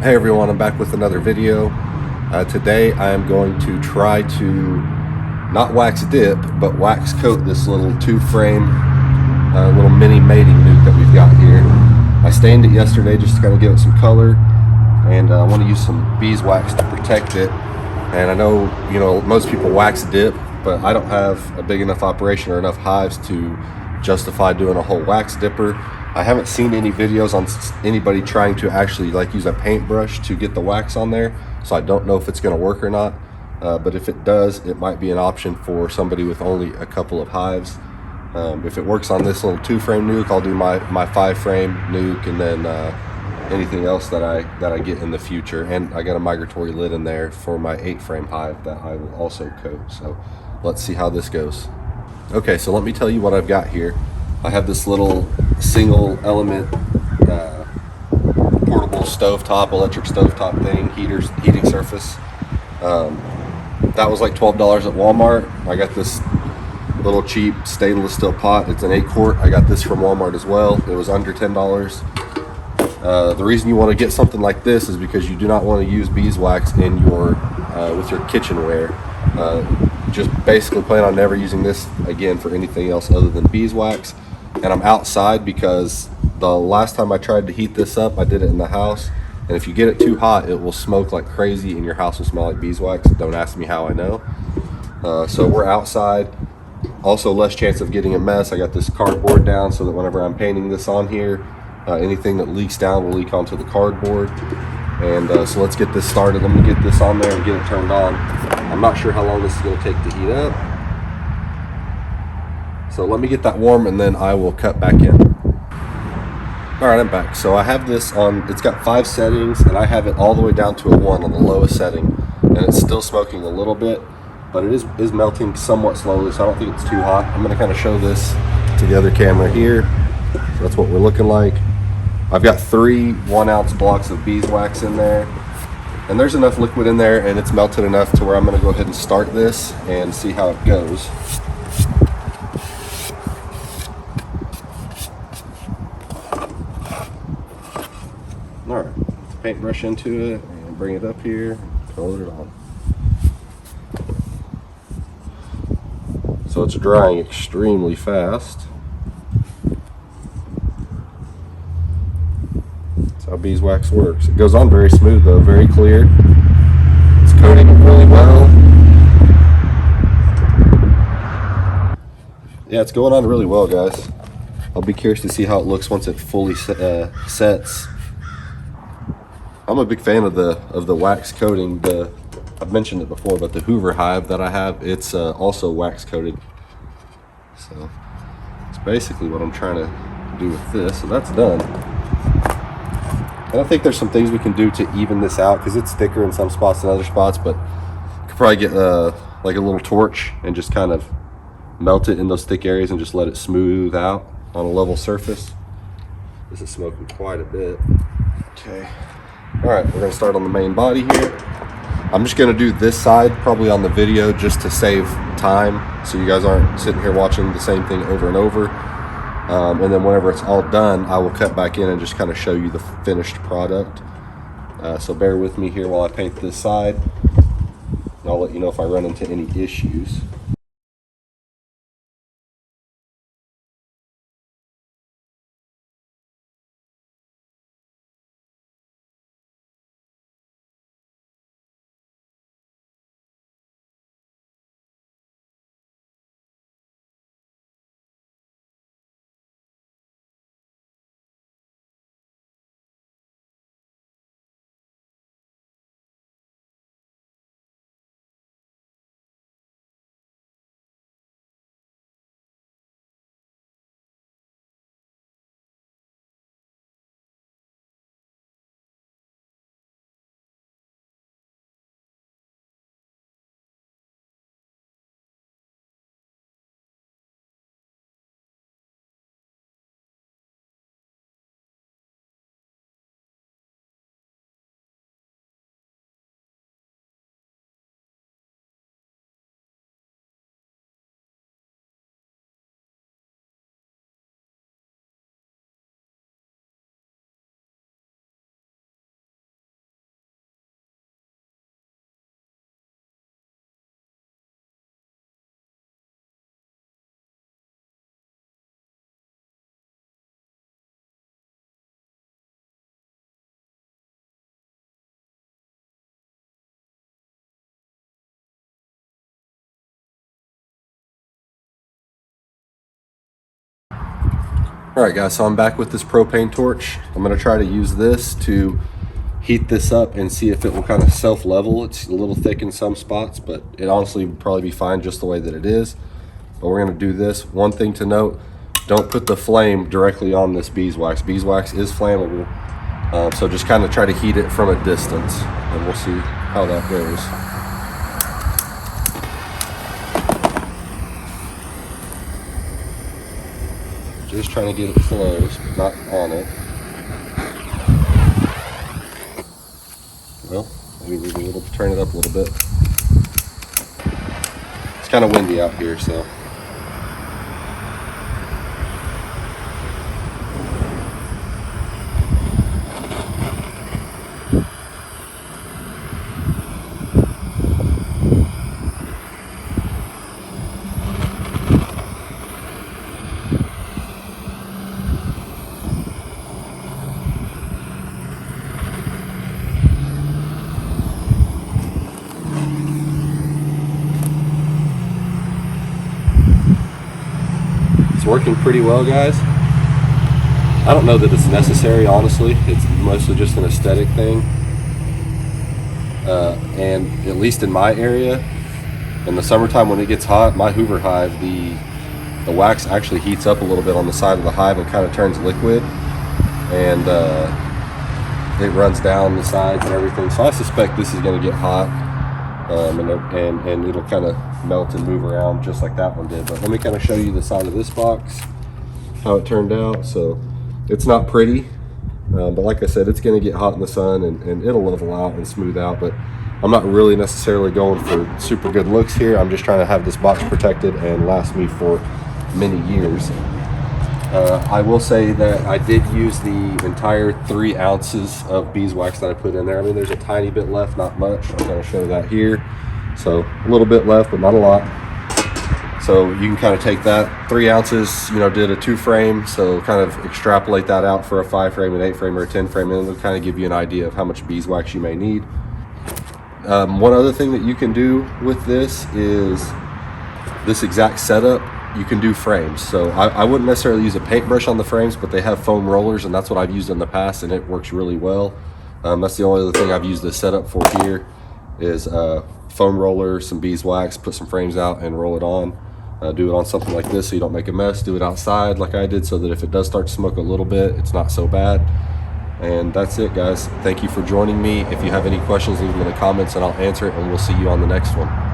Hey everyone, I'm back with another video. Today I am going to try to not wax dip, but wax coat this little two-frame, little mini mating nuke that we've got here. I stained it yesterday just to kind of give it some color, and I want to use some beeswax to protect it. And I know, most people wax dip, but I don't have a big enough operation or enough hives to justify doing a whole wax dipper. I haven't seen any videos on anybody trying to actually use a paintbrush to get the wax on there, so I don't know if it's going to work or not. But if it does, it might be an option for somebody with only a couple of hives. If it works on this little two-frame nuke, I'll do my 5-frame nuke, and then anything else that I get in the future. And I got a migratory lid in there for my 8-frame hive that I will also coat. So let's see how this goes. Okay, so let me tell you what I've got here. I have this little single element portable stovetop, electric stovetop thing, heating surface. That was like $12 at Walmart. I got this little cheap stainless steel pot. It's an 8-quart. I got this from Walmart as well. It was under $10. The reason you want to get something like this is because you do not want to use beeswax in your with your kitchenware. Just basically plan on never using this again for anything else other than beeswax. And I'm outside because the last time I tried to heat this up, I did it in the house, and if you get it too hot, it will smoke like crazy and your house will smell like beeswax. Don't ask me how I know. So we're outside. Also less chance of getting a mess. I got this cardboard down so that whenever I'm painting this on here, anything that leaks down will leak onto the cardboard. And so let's get this started. Let me get this on there and get it turned on. I'm not sure how long this is going to take to heat up. So let me get that warm and then I will cut back in. All right, I'm back. So I have this on, it's got 5 settings, and I have it all the way down to a 1 on the lowest setting. And it's still smoking a little bit, but it is melting somewhat slowly, so I don't think it's too hot. I'm gonna kind of show this to the other camera here. So that's what we're looking like. I've got 3 1-ounce blocks of beeswax in there, and there's enough liquid in there, and it's melted enough to where I'm gonna go ahead and start this and see how it goes. All right, paintbrush into it and bring it up here, color it on. So it's drying extremely fast. That's how beeswax works. It goes on very smooth though, very clear. It's coating it really well. Yeah, it's going on really well, guys. I'll be curious to see how it looks once it fully sets. I'm a big fan of the wax coating. I've mentioned it before, but the Hoover hive that I have, it's also wax coated. So it's basically what I'm trying to do with this. So that's done. And I think there's some things we can do to even this out because it's thicker in some spots than other spots. But you could probably get like a little torch and just kind of melt it in those thick areas and just let it smooth out on a level surface. This is smoking quite a bit. Okay. All right, we're gonna start on the main body here. I'm just gonna do this side probably on the video just to save time so you guys aren't sitting here watching the same thing over and over. And then whenever it's all done, I will cut back in and just kind of show you the finished product. So bear with me here while I paint this side, and I'll let you know if I run into any issues. All right guys, so I'm back with this propane torch. I'm gonna try to use this to heat this up and see if it will kind of self-level. It's a little thick in some spots, but it honestly would probably be fine just the way that it is. But we're gonna do this. One thing to note, don't put the flame directly on this beeswax. Beeswax is flammable, so just kind of try to heat it from a distance, and we'll see how that goes. Just trying to get it close, but not on it. Well, maybe we need to turn it up a little bit. It's kind of windy out here, so. It's working pretty well, guys. I don't know that it's necessary, honestly. It's mostly just an aesthetic thing. And at least in my area, in the summertime when it gets hot, my Hoover hive, the wax actually heats up a little bit on the side of the hive and kind of turns liquid. And it runs down the sides and everything. So I suspect this is going to get hot. And it'll kind of melt and move around just like that one did. But let me kind of show you the side of this box, how it turned out. So it's not pretty, but like I said, it's going to get hot in the sun, and it'll level out and smooth out. But I'm not really necessarily going for super good looks here. I'm just trying to have this box protected and last me for many years. I will say that I did use the entire 3 ounces of beeswax that I put in there. I mean, there's a tiny bit left, not much. I'm going to show that here. So a little bit left, but not a lot. So you can kind of take that 3 ounces, you know, did a 2 frame. So kind of extrapolate that out for a 5 frame, an 8 frame, or a 10 frame, and it'll kind of give you an idea of how much beeswax you may need. One other thing that you can do with this is this exact setup. You can do frames. So I wouldn't necessarily use a paintbrush on the frames, but they have foam rollers, and that's what I've used in the past, and it works really well. That's the only other thing I've used this setup for here is foam roller, some beeswax, put some frames out and roll it on. Do it on something like this so you don't make a mess. Do it outside like I did so that if it does start to smoke a little bit, it's not so bad. And that's it, guys. Thank you for joining me. If you have any questions, leave them in the comments and I'll answer it, and we'll see you on the next one.